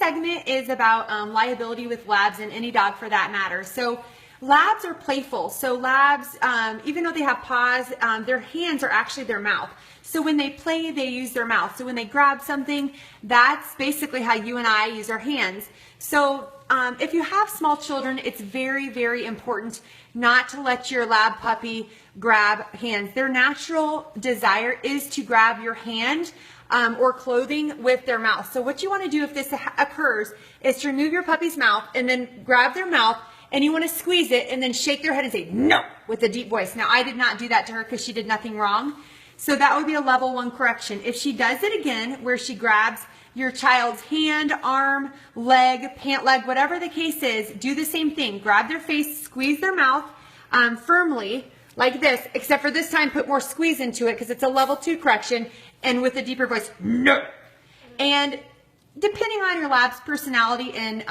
segment is about liability with labs and any dog for that matter. So labs are playful. So labs, even though they have paws, their hands are actually their mouth. So when they play, they use their mouth. So when they grab something, that's basically how you and I use our hands. So if you have small children, it's very, very important not to let your lab puppy grab hands. Their natural desire is to grab your hand or clothing with their mouth. So what you want to do if this occurs is to remove your puppy's mouth and then grab their mouth, and you want to squeeze it and then shake their head and say no with a deep voice. Now I did not do that to her because she did nothing wrong. So that would be a level 1 correction. If she does it again where she grabs your child's hand, arm, leg, pant leg, whatever the case is, do the same thing. Grab their face, squeeze their mouth firmly like this, except for this time put more squeeze into it because it's a level 2 correction, and with a deeper voice, no. And depending on your lab's personality and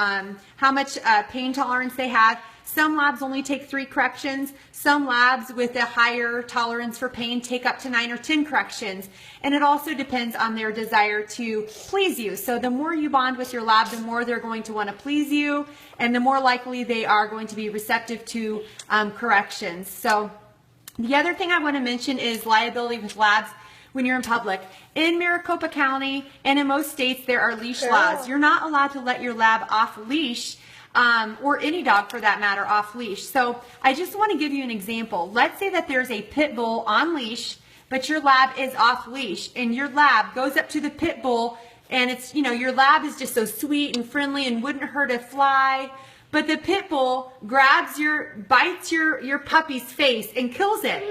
how much pain tolerance they have, some labs only take 3 corrections. Some labs with a higher tolerance for pain take up to 9 or 10 corrections. And it also depends on their desire to please you. So the more you bond with your lab, the more they're going to want to please you, and the more likely they are going to be receptive to corrections. So the other thing I want to mention is liability with labs when you're in public. In Maricopa County and in most states, there are leash laws. You're not allowed to let your lab off leash, or any dog for that matter, off leash. So I just want to give you an example. Let's say that there's a pit bull on leash, but your lab is off leash, and your lab goes up to the pit bull, and it's, you know, your lab is just so sweet and friendly and wouldn't hurt a fly, but the pit bull bites your puppy's face and kills it.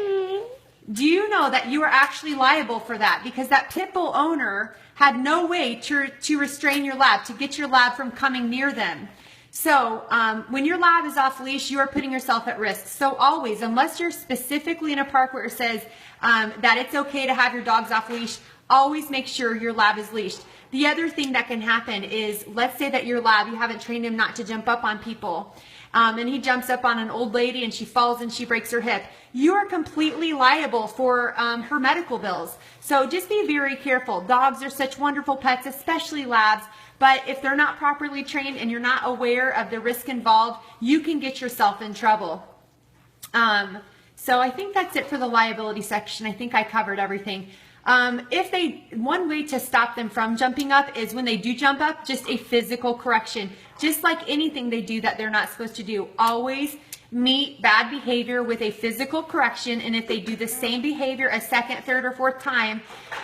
Do you know that you are actually liable for that? Because that pit bull owner had no way to restrain your lab, to get your lab from coming near them. So when your lab is off leash, you are putting yourself at risk. So always, unless you're specifically in a park where it says that it's okay to have your dogs off leash, always make sure your lab is leashed. The other thing that can happen is, let's say that your lab, you haven't trained him not to jump up on people, and he jumps up on an old lady and she falls and she breaks her hip. You are completely liable for her medical bills. So just be very careful. Dogs are such wonderful pets, especially labs. But if they're not properly trained and you're not aware of the risk involved, you can get yourself in trouble. So I think that's it for the liability section. I think I covered everything. One way to stop them from jumping up is when they do jump up, just a physical correction. Just like anything they do that they're not supposed to do. Always meet bad behavior with a physical correction, and if they do the same behavior a second, third, or fourth time,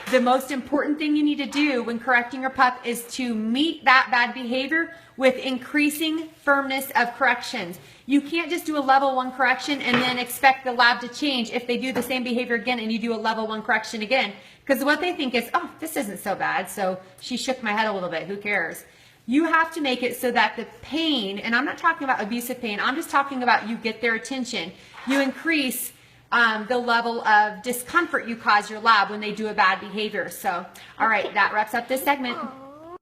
the most important thing you need to do when correcting your pup is to meet that bad behavior with increasing firmness of corrections. You can't just do a level 1 correction and then expect the lab to change if they do the same behavior again and you do a level 1 correction again. Because what they think is, oh, this isn't so bad, so she shook my head a little bit, who cares? You have to make it so that the pain, and I'm not talking about abusive pain, I'm just talking about you get their attention. You increase the level of discomfort you cause your lab when they do a bad behavior. So, all right, that wraps up this segment.